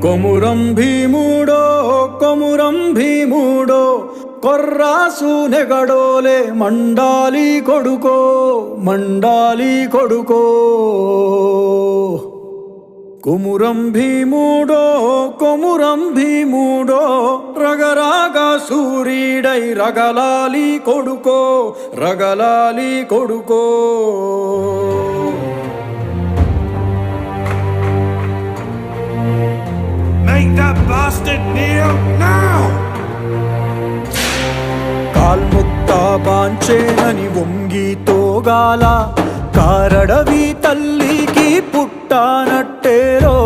కొమురం భీముడో కొమురం భీముడో కొర్రాసు నెగడోలే మండాలి కొడుకో మండాలి కొడుకో కొమురం భీముడో కొమురం భీముడో రగరాగా సూరీడై రగలాలి కొడుకో రగలాలి కొడుకో Make that bastard kneel now! కాల్ముక్తా బాంచేనని వంగి తోగాల కారడవి తల్లికి పుట్టానట్టేరో